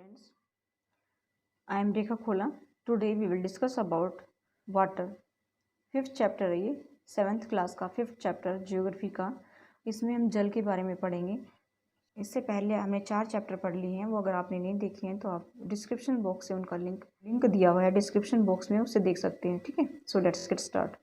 Friends, I am Rekha Khola. Today we will discuss about water. Fifth chapter है ये, seventh class का fifth chapter geography का। इसमें हम जल के बारे में पढ़ेंगे। इससे पहले हमने 4 चैप्टर पढ़ लिए हैं, वो अगर आपने नहीं देखे हैं तो आप डिस्क्रिप्शन बॉक्स से उनका लिंक दिया हुआ है डिस्क्रिप्शन बॉक्स में, उससे देख सकते हैं। ठीक है, so let's get start.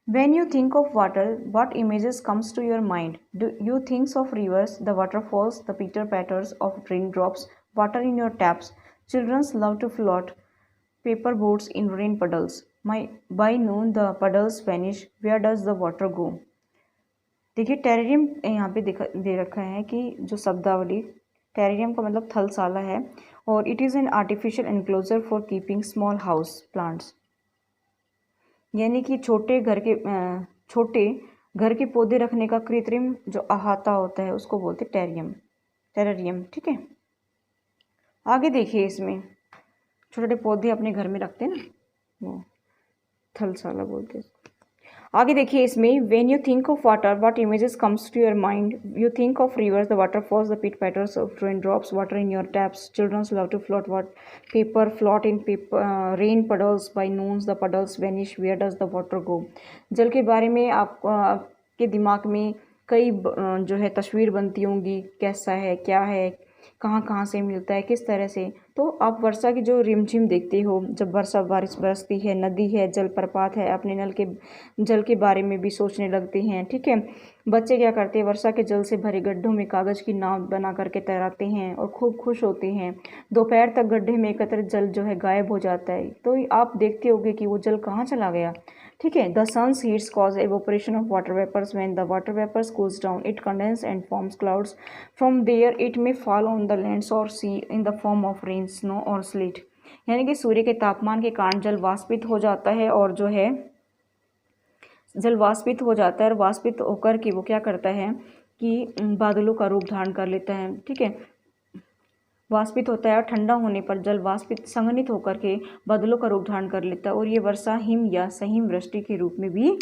When you think of water, what images comes to your mind? Do you think of rivers, the waterfalls, the pitter patters of raindrops, water in your taps? Children love to float paper boats in rain puddles. By noon the puddles vanish. Where does the water go? देखिए terrarium यहाँ पे दे रखा है कि जो शब्दावली, terrarium का मतलब थलसाला है और it is an artificial enclosure for keeping small house plants, यानी कि छोटे घर के पौधे रखने का कृत्रिम जो अहाता होता है उसको बोलते टेरेरियम। ठीक है, आगे देखिए, इसमें छोटे छोटे पौधे अपने घर में रखते हैं ना, वो थलसाला बोलते हैं। आगे देखिए इसमें, when you think of water what images comes to your mind? You think of rivers, the waterfalls, the pit patters of rain drops, water in your taps, childrens love to float float in paper rain puddles, by noons the puddles vanish, where does the water go? जल के बारे में आपके दिमाग में कई जो है तस्वीर बनती होंगी, कैसा है, क्या है, कहाँ कहाँ से मिलता है, किस तरह से। तो आप वर्षा की जो रिमझिम देखते हो, जब बारिश बरसती है, नदी है, जलप्रपात है, अपने नल के जल के बारे में भी सोचने लगते हैं। ठीक है, बच्चे क्या करते हैं, वर्षा के जल से भरे गड्ढों में कागज़ की नाव बना करके तैराते हैं और खूब खुश होते हैं। दोपहर तक गड्ढे में एकत्रित जल जो है गायब हो जाता है, तो आप देखते होगे कि वो जल कहाँ चला गया। ठीक है, the sun's heats cause evaporation of water vapors. When the water vapors cools down, it condenses and forms clouds. From there it may fall on the lands or sea in the form of rain, snow or sleet. यानी कि सूर्य के तापमान के कारण जल वाष्पित हो जाता है और जो है जल वाष्पित हो जाता है और वाष्पित होकर के वो क्या करता है कि बादलों का रूप धारण कर लेता है। ठीक है, वाष्पित होता है और ठंडा होने पर जल वाष्पित संघनित होकर के बादलों का रूप धारण कर लेता है और ये वर्षा हिम या सहिम वृष्टि के रूप में भी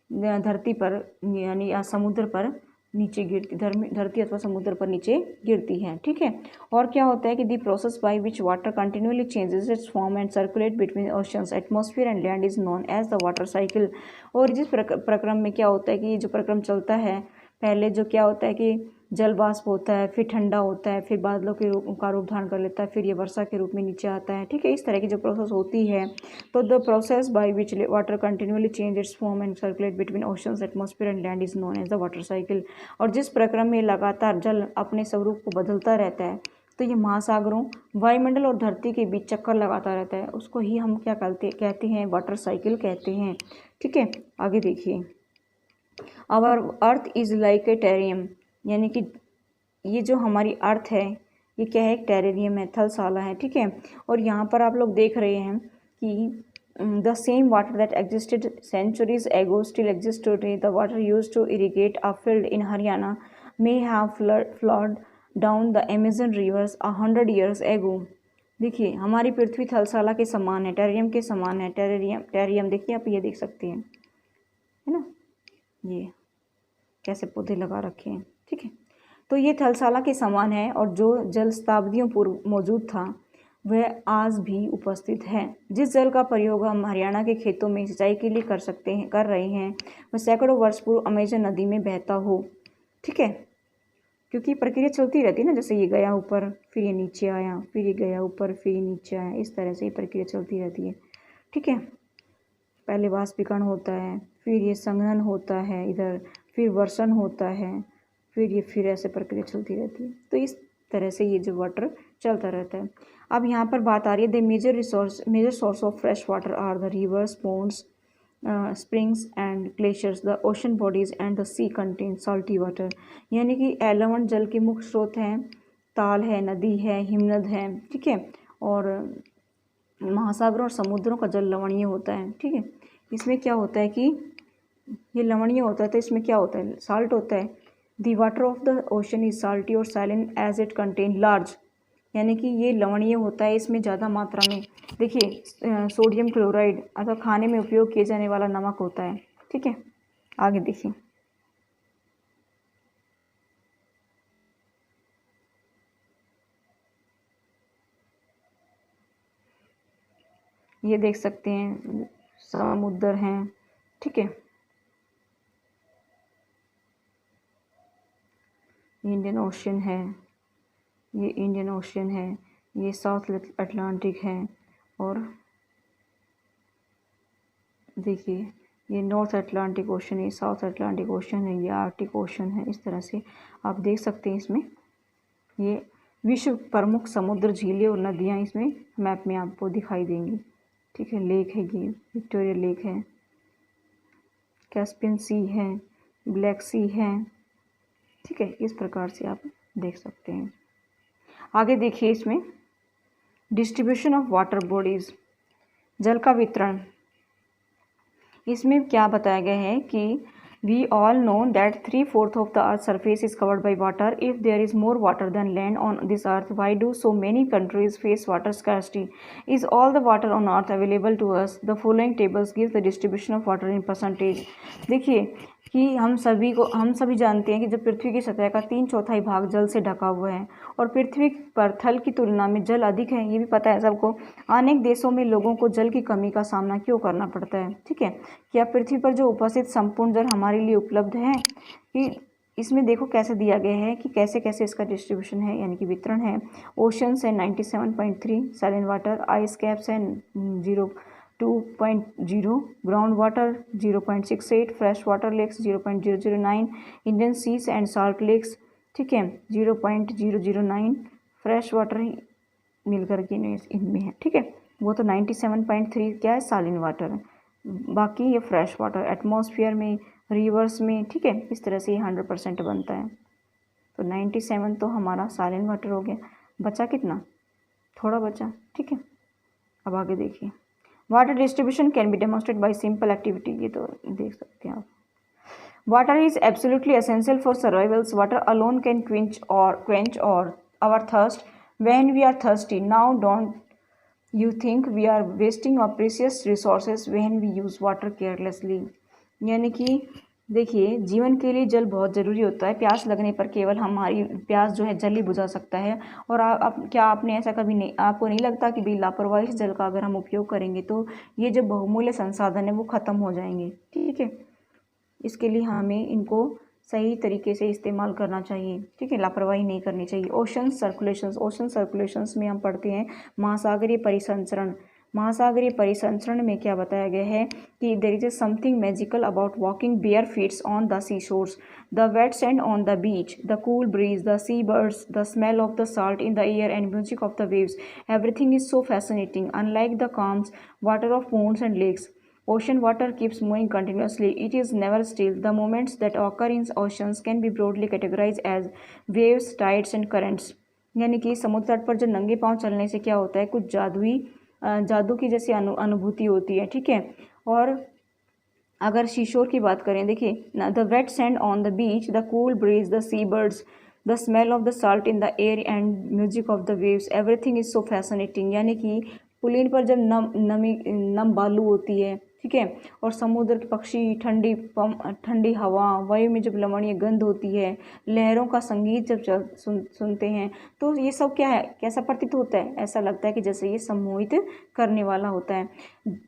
धरती पर यानी या समुद्र पर नीचे गिरती, धरती अथवा समुद्र पर नीचे गिरती है। ठीक है, और क्या होता है कि the process by which water continuously changes its form and circulate between oceans, atmosphere and land is known as the water cycle. और जिस प्रक्रम में क्या होता है कि ये जो प्रक्रम चलता है, पहले जो क्या होता है कि जल वाष्प होता है, फिर ठंडा होता है, फिर बादलों के रूप धारण कर लेता है, फिर ये वर्षा के रूप में नीचे आता है। ठीक है, इस तरह की जो प्रोसेस होती है, तो the process by which water continuously change its form and circulate between oceans, atmosphere and land is known as the water cycle. और जिस प्रक्रम में लगातार जल अपने स्वरूप को बदलता रहता है, तो ये महासागरों, वायुमंडल और धरती के बीच चक्कर लगाता रहता है, उसको ही हम क्या कहते हैं, वाटर साइकिल कहते हैं। ठीक है, आगे देखिए, our earth is like a terrarium, यानी कि ये जो हमारी अर्थ है ये क्या है, एक टेरेरियम है, थलसाला है। ठीक है, और यहाँ पर आप लोग देख रहे हैं कि the same water that existed centuries ago still exist today. The water used to irrigate a field in Haryana may have flood down the Amazon rivers 100 years एगो। देखिए हमारी पृथ्वी थलसाला के समान है, टेरियम के समान है। टेरियम देखिए, आप ये देख सकते हैं, है ना, ये कैसे पौधे लगा रखे हैं। ठीक है, तो ये थलसाला के समान है और जो जल शताब्दियों पूर्व मौजूद था वह आज भी उपस्थित है। जिस जल का प्रयोग हम हरियाणा के खेतों में सिंचाई के लिए कर रहे हैं, वह सैकड़ों वर्ष पूर्व अमेजन नदी में बहता हो। ठीक है, क्योंकि प्रक्रिया चलती रहती है ना, जैसे ये गया ऊपर, फिर ये नीचे आया, फिर ये गया ऊपर, फिर ये नीचे आया, इस तरह से ये प्रक्रिया चलती रहती है। ठीक है, पहले वाष्पीकरण होता है, फिर ये संघनन होता है इधर, फिर वर्षण होता है, फिर ऐसे प्रक्रिया चलती रहती है। तो इस तरह से ये जो वाटर चलता रहता है। अब यहाँ पर बात आ रही है, the major source of fresh water are the rivers, ponds, springs and glaciers, the ocean bodies and the sea contain salty water. यानी कि लवण जल के मुख्य स्रोत हैं, ताल है, नदी है, हिमनद है। ठीक है, और महासागरों और समुद्रों का जल लवणीय होता है। ठीक है, इसमें क्या होता है कि ये लवणीय होता है, तो इसमें क्या होता है, साल्ट होता है। The water of the ocean is salty और silent as it contain large, यानी कि ये लवणीय होता है, इसमें ज़्यादा मात्रा में देखिए सोडियम क्लोराइड अथवा खाने में उपयोग किए जाने वाला नमक होता है। ठीक है, आगे देखिए, ये देख सकते हैं समुद्र हैं, ठीक है। इंडियन ओशन है, ये इंडियन ओशन है, ये साउथ अटलांटिक है, और देखिए ये नॉर्थ अटलांटिक ओशन है, साउथ अटलांटिक ओशन है, ये आर्कटिक ओशन है। इस तरह से आप देख सकते हैं इसमें ये विश्व प्रमुख समुद्र, झीलें और नदियाँ इसमें मैप में आपको दिखाई देंगी, ठीक है। लेक है, ये विक्टोरिया लेक है, कैस्पियन सी है, ब्लैक सी है, ठीक है। इस प्रकार से आप देख सकते हैं। आगे देखिए इसमें डिस्ट्रीब्यूशन ऑफ वाटर बॉडीज़, जल का वितरण। इसमें क्या बताया गया है कि we all know that 3/4 of the earth surface is covered by water. If there is more water than land on this earth, why do so many countries face water scarcity? Is all the water on earth available to us? The following tables give the distribution of water in percentage. देखिए कि हम सभी जानते हैं कि जब पृथ्वी की सतह का 3/4 भाग जल से ढका हुआ है और पृथ्वी पर थल की तुलना में जल अधिक है, ये भी पता है सबको। अनेक देशों में लोगों को जल की कमी का सामना क्यों करना पड़ता है, ठीक है। क्या पृथ्वी पर जो उपस्थित संपूर्ण जल हमारे लिए उपलब्ध है? कि इसमें देखो कैसे दिया गया है कि कैसे कैसे इसका डिस्ट्रीब्यूशन है, यानी कि वितरण है। ओशंस है 97.3, सैलिन वाटर, आइस कैप्स है 2.0, ground water 0.68, fresh water lakes 0.009, Indian seas and salt lakes, ठीक है, 0.009 फ्रेश वाटर मिलकर के इनमें है, ठीक है। वो तो 97.3 क्या है, सालिन वाटर है, बाकी ये फ्रेश वाटर एटमॉस्फेयर में, रिवर्स में, ठीक है। इस तरह से ये 100% बनता है। तो 97 तो हमारा सालिन वाटर हो गया, बचा कितना, थोड़ा बचा, ठीक है। अब आगे देखिए, water distribution can be demonstrate bye simple activity, ये तो देख सकते हैं आप। Water is absolutely essential for survivals. Water alone can quench or our thirst when we are thirsty. Now don't you think we are wasting our precious resources when we use water carelessly? यानी कि देखिए जीवन के लिए जल बहुत ज़रूरी होता है। प्यास लगने पर केवल हमारी प्यास जो है जल ही बुझा सकता है। और क्या आपने ऐसा कभी नहीं, आपको नहीं लगता कि भी लापरवाही से जल का अगर हम उपयोग करेंगे तो ये जो बहुमूल्य संसाधन है वो ख़त्म हो जाएंगे, ठीक है। इसके लिए हमें इनको सही तरीके से इस्तेमाल करना चाहिए, ठीक है, लापरवाही नहीं करनी चाहिए। ओशन सर्कुलेशंस में हम पढ़ते हैं महासागरीय परिसंचरण। महासागरीय परिसंचरण में क्या बताया गया है कि there is something magical about walking bare feets on the sea shores, the wet sand on the beach, the cool breeze, the sea birds, the smell of the salt in the air and music of the waves. Everything is so fascinating, unlike the calms water of ponds and lakes. Ocean water keeps moving continuously. It is never still. The moments that occur in oceans can be broadly categorized as waves, tides and currents. यानी कि समुद्र तट पर जो नंगे पांव चलने से क्या होता है, कुछ जादू की जैसी अनुभूति होती है, ठीक है। और अगर शीशोर की बात करें, देखिए, the wet sand on the beach, the cool breeze, the sea birds, the smell of the salt in the air and music of the waves, everything is so fascinating. यानी कि पुलिन पर जब नम बालू होती है, ठीक है, और समुद्र के पक्षी, ठंडी हवा, वायु में जब लवणीय गंध होती है, लहरों का संगीत जब सुनते हैं, तो ये सब क्या है, कैसा प्रतीत होता है, ऐसा लगता है कि जैसे ये सम्मोहित करने वाला होता है।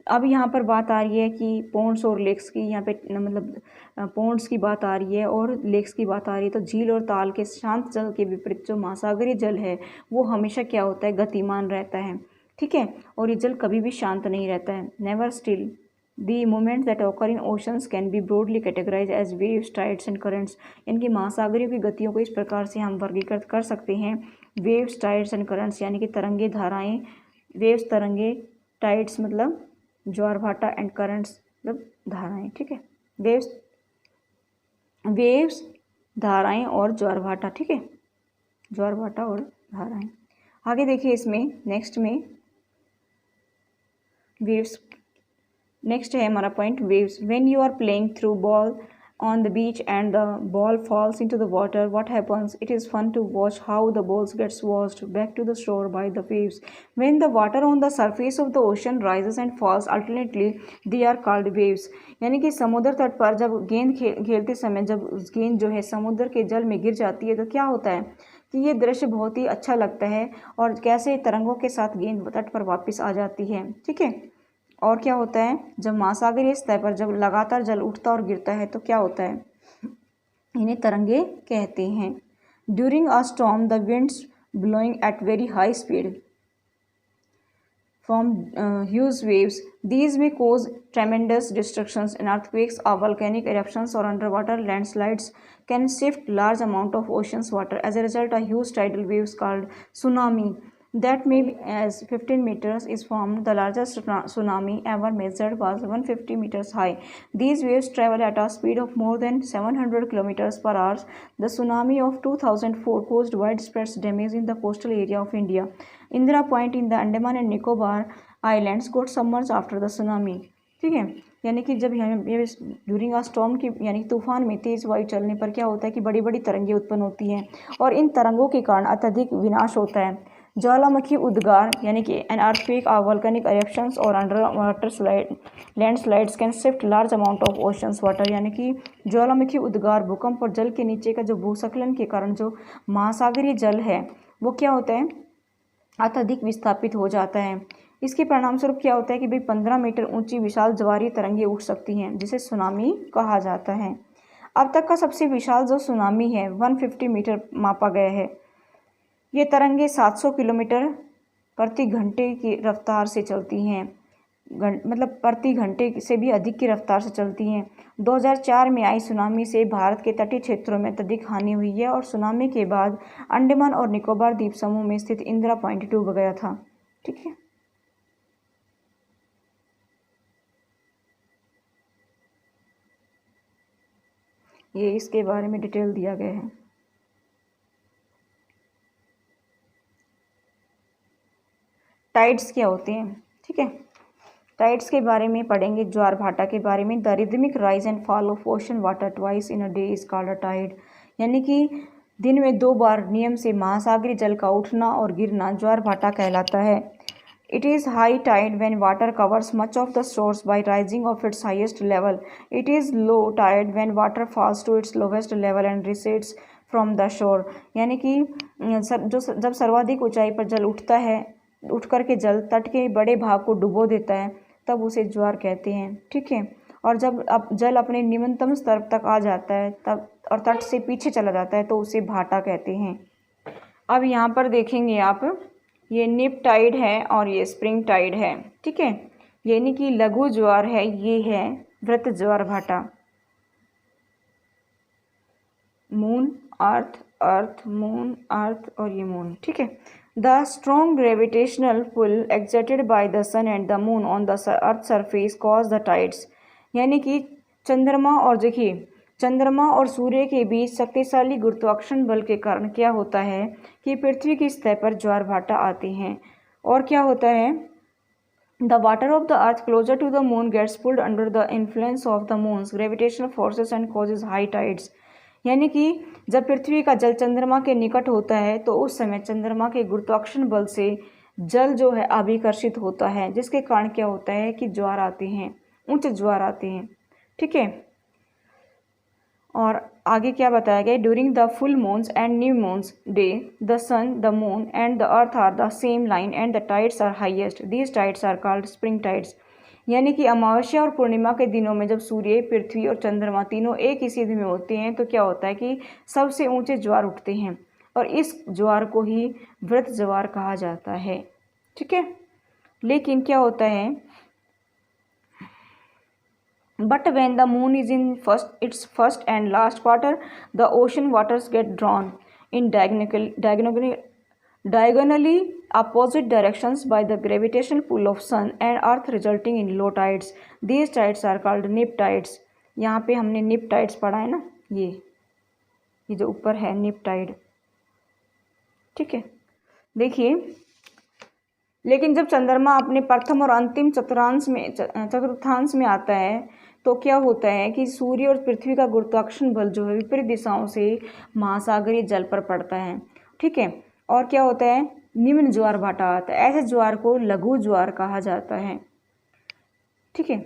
अब यहाँ पर बात आ रही है कि पोन्ड्स और लेक्स की, यहाँ पे मतलब पोन्ड्स की बात आ रही है और लेक्स की बात आ रही है। तो झील और ताल के शांत जल के विपरीत जो महासागरीय जल है वो हमेशा क्या होता है, गतिमान रहता है, ठीक है। और ये जल कभी भी शांत नहीं रहता है, never still. The movements that occur in oceans can be broadly categorized as waves, tides and currents. इनकी महासागरीय की गतियों को इस प्रकार से हम वर्गीकृत कर सकते हैं, वेव्स, टाइड्स एंड करंट्स, यानी कि तरंगे, धाराएं, वेव्स तरंगे, टाइड्स मतलब ज्वार भाटा एंड करंट्स मतलब धाराएं, ठीक है। वेव्स धाराएं और ज्वार भाटा, ठीक है, ज्वार भाटा और धाराएं। आगे देखिए इसमें नेक्स्ट में वेव्स, नेक्स्ट है हमारा point waves. When you are playing through ball on the beach and the ball falls into the water, what happens? It is fun to watch how the balls gets washed back to the shore by the waves. When the water on the surface of the ocean rises and falls alternately, they are called waves. यानी कि समुद्र तट पर जब गेंद खेलते समय जब गेंद जो है समुद्र के जल में गिर जाती है तो क्या होता है कि ये दृश्य बहुत ही अच्छा लगता है, और कैसे तरंगों के साथ गेंद तट पर वापस आ जाती है, ठीक है। और क्या होता है, जब महासागरीय सतह पर जब लगातार जल उठता और गिरता है तो क्या होता है, इन्हें तरंगे कहते हैं। During a storm the winds blowing at very high speed from huge waves. These may cause tremendous destructions in earthquakes or volcanic eruptions or underwater landslides can shift large amount of ocean's water. As a result, a huge tidal waves called tsunami that may be as 15 meters is formed. The largest tsunami ever measured was 150 meters high. These waves travel at a speed of more than 700 kilometers per hour. The tsunami of 2004 caused widespread damage in the coastal area of India. Indira Point in the Andaman and Nicobar islands got submerge after the tsunami. ठीक है, यानी कि जब ये during a storm की यानी तूफान में तेज़ वायु चलने पर क्या होता है कि बड़ी बड़ी तरंगें उत्पन्न होती हैं और इन तरंगों के कारण अत्यधिक विनाश होता है। ज्वालामुखी उद्गार यानी कि एन अर्थक्वेक और वोल्केनिक एरप्शंस और under water landslides can shift large amount of oceans water, यानी कि ज्वालामुखी उद्गार भूकंप और जल के नीचे का जो भूस्खलन के कारण जो महासागरीय जल है वो क्या होता है, अत्यधिक विस्थापित हो जाता है। इसके परिणामस्वरूप क्या होता है कि भाई 15 मीटर ऊंची विशाल ज्वारीय तरंगें उठ सकती हैं जिसे सुनामी कहा जाता है। अब तक का सबसे विशाल जो सुनामी है 150 मीटर मापा गया है। ये तरंगें 700 किलोमीटर प्रति घंटे की रफ्तार से चलती हैं, मतलब प्रति घंटे से भी अधिक की रफ्तार से चलती हैं। 2004 में आई सुनामी से भारत के तटीय क्षेत्रों में अत्यधिक हानि हुई है और सुनामी के बाद अंडमान और निकोबार द्वीप समूह में स्थित इंदिरा पॉइंट डूब गया था। ठीक है, ये इसके बारे में डिटेल दिया गया है। टाइड्स क्या होते हैं, ठीक है, टाइड्स के बारे में पढ़ेंगे, ज्वार भाटा के बारे में। The rhythmic rise and fall of ocean water twice in a day is called a tide, यानी कि दिन में 2 बार नियम से महासागरीय जल का उठना और गिरना ज्वार भाटा कहलाता है। It is high tide when water covers much of the shores by rising of its highest level. It is low tide when water falls to its lowest level and recedes from the shore, यानी कि जब सर्वाधिक ऊंचाई पर जल उठता है, उठ कर के जल तट के बड़े भाग को डुबो देता है तब उसे ज्वार कहते हैं। ठीक है, और जब जल अपने निम्नतम स्तर तक आ जाता है तब और तट से पीछे चला जाता है तो उसे भाटा कहते हैं। अब यहाँ पर देखेंगे आप, ये निप टाइड है और ये स्प्रिंग टाइड है। ठीक है, यानी कि लघु ज्वार है, ये है वृत्त ज्वार भाटा। मून अर्थ, अर्थ मून, अर्थ और ये मून। ठीक है, The strong gravitational pull exerted by the sun and the moon on the earth surface cause the tides, यानी कि चंद्रमा और देखिए चंद्रमा और सूर्य के बीच शक्तिशाली गुरुत्वाकर्षण बल के कारण क्या होता है कि पृथ्वी की सतह पर ज्वार भाटा आते हैं। और क्या होता है, the water of the earth closer to the moon gets pulled under the influence of the moon's gravitational forces and causes high tides, यानी कि जब पृथ्वी का जल चंद्रमा के निकट होता है तो उस समय चंद्रमा के गुरुत्वाकर्षण बल से जल जो है अभिकर्षित होता है, जिसके कारण क्या होता है कि ज्वार आते हैं, ऊंचे ज्वार आते हैं। ठीक है, और आगे क्या बताया गया, during the full moons and new moons day the sun the moon and the earth are the same line and the tides are highest, these tides are called spring tides, यानी कि अमावस्या और पूर्णिमा के दिनों में जब सूर्य, पृथ्वी और चंद्रमा तीनों एक ही सीध में होते हैं तो क्या होता है कि सबसे ऊंचे ज्वार उठते हैं और इस ज्वार को ही वृत्त ज्वार कहा जाता है। ठीक है, लेकिन क्या होता है, but when the moon is in its first and last quarter the ocean waters get drawn in diagonally opposite directions by the gravitational pull of sun and earth resulting in low tides. These tides are called nip tides. यहाँ पे हमने nip tides पढ़ा है ना, ये जो ऊपर है nip tide। ठीक है, देखिए, लेकिन जब चंद्रमा अपने प्रथम और अंतिम चतुर्थांश में आता है तो क्या होता है कि सूर्य और पृथ्वी का गुरुत्वाकर्षण बल जो है विपरीत दिशाओं से महासागरीय जल पर पड़ता है। ठीक है, और क्या होता है, निम्न ज्वार भाटा आता है। ऐसे ज्वार को लघु ज्वार कहा जाता है। ठीक है,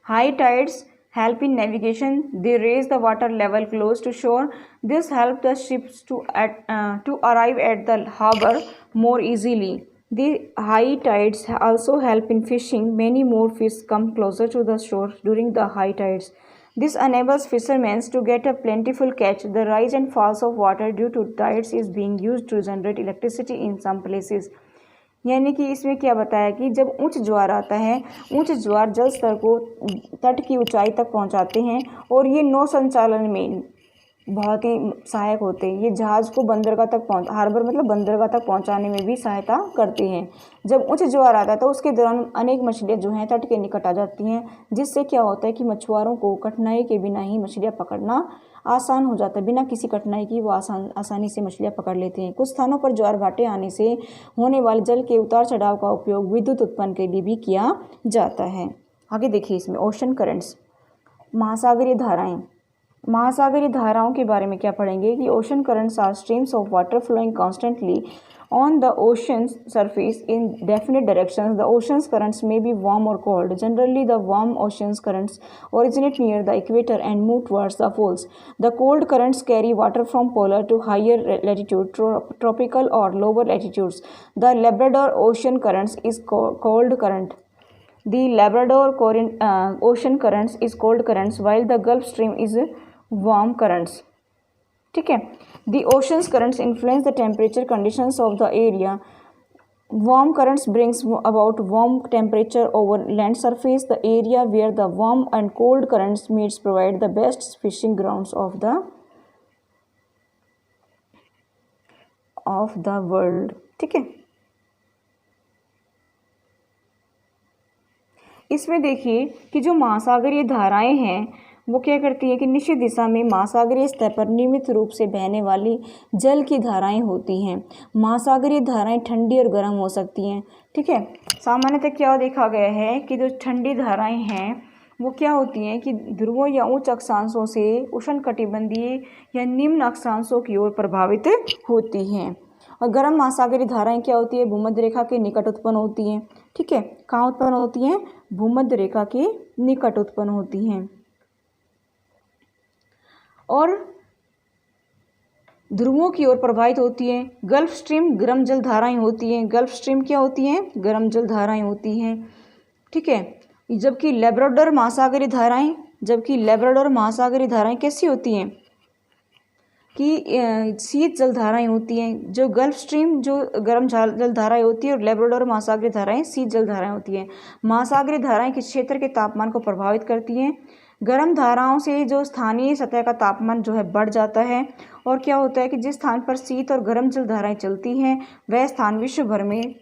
high tides help in navigation, they raise the water level close to shore, this help the ships to arrive at the harbour more easily, The high tides also help in fishing. Many more fish come closer to the shore during the high tides. This enables fishermen to get a plentiful catch. The rise and falls of water due to tides is being used to generate electricity in some places. यानी कि इसमें क्या बताया कि जब ऊंच ज्वार आता है, ऊंच ज्वार जल स्तर को तट की ऊंचाई तक पहुंचाते हैं और ये नौ संचालन में बहुत ही सहायक होते हैं। ये जहाज़ को बंदरगाह तक हार्बर मतलब बंदरगाह तक पहुंचाने में भी सहायता करते हैं। जब उच्च ज्वार आता है तो उसके दौरान अनेक मछलियाँ जो हैं तट के निकट आ जाती हैं, जिससे क्या होता है कि मछुआरों को कठिनाई के बिना ही मछलियाँ पकड़ना आसान हो जाता है। बिना किसी कठिनाई की वो आसानी से मछलियाँ पकड़ लेते हैं। कुछ स्थानों पर ज्वार भाटे आने से होने वाले जल के उतार चढ़ाव का उपयोग विद्युत उत्पन्न के लिए भी किया जाता है। आगे देखिए इसमें ओशन करंट्स, महासागरीय धाराएं। महासागरीय धाराओं के बारे में क्या पढ़ेंगे कि ocean currents are streams of water flowing constantly on the ocean surface in definite directions. The ocean's currents may be warm or cold. Generally, the warm ocean's currents originate near the equator and move towards the poles. The cold currents carry water from polar to higher latitude, tropical or lower latitudes. The Labrador ocean currents is cold current. The Labrador ocean currents is cold currents, while the Gulf Stream is warm currents. ठीक है। The ocean's currents influence the temperature conditions of the area. Warm currents brings about warm temperature over land surface. The area where the warm and cold currents meets provide the best fishing grounds of the world. ठीक है। इसमें देखिए कि जो महासागरीय धाराएं हैं वो क्या करती है कि निश्चित दिशा में महासागरीय स्तर पर नियमित रूप से बहने वाली जल की धाराएं होती हैं। महासागरीय धाराएं ठंडी और गर्म हो सकती हैं। ठीक है। सामान्यतः क्या देखा गया है कि जो ठंडी धाराएं हैं वो क्या होती हैं कि ध्रुवों या उच्च अक्षांशों से उष्णकटिबंधीय या निम्न अक्षांशों की ओर प्रभावित होती हैं। और गर्म महासागरीय धाराएं क्या होती है, भूमध्य रेखा के निकट उत्पन्न होती हैं। ठीक है। कहाँ उत्पन्न होती हैं, भूमध्य रेखा के निकट उत्पन्न होती हैं और ध्रुवों की ओर प्रवाहित होती हैं। गल्फ स्ट्रीम गर्म जल धाराएं होती हैं। गल्फ स्ट्रीम क्या होती हैं, गर्म जल धाराएं होती हैं। ठीक है। जबकि लैब्राडोर महासागरीय धाराएं कैसी होती हैं कि शीत जल धाराएं होती हैं। जो गल्फ स्ट्रीम जो गर्म जल धाराएं होती है और लैब्राडोर महासागरीय धाराएं शीत जल धाराएं होती हैं। महासागरीय धाराएं किस क्षेत्र के तापमान को प्रभावित करती हैं, गर्म धाराओं से जो स्थानीय सतह का तापमान जो है बढ़ जाता है और क्या होता है कि जिस स्थान पर शीत और गर्म जल धाराएं चलती हैं वह स्थान विश्व भर में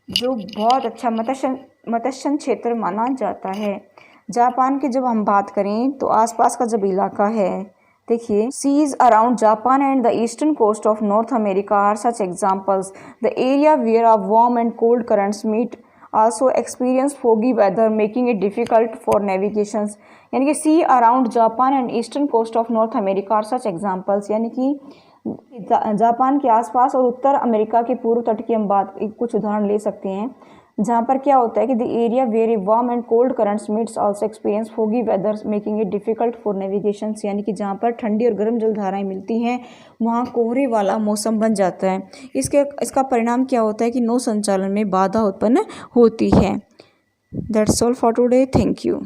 जो बहुत अच्छा मत्स्य क्षेत्र माना जाता है। जापान की जब हम बात करें तो आसपास का जब इलाका है, देखिए seas around Japan and the eastern coast of North America are such examples. The area where are warm and cold currents meet also experience foggy weather making it difficult for navigations। यानी कि sea around Japan and eastern coast of North America are such examples, यानी कि Japan के आसपास और उत्तर America के पूर्व तट की हम कुछ उदाहरण ले सकते हैं जहाँ पर क्या होता है कि the area very warm and cold currents meets also experience foggy weather making it difficult for navigations. यानी कि जहाँ पर ठंडी और गर्म जल धाराएं मिलती हैं वहाँ कोहरे वाला मौसम बन जाता है। इसका परिणाम क्या होता है कि नौ संचालन में बाधा उत्पन्न होती है। That's all for today. Thank you.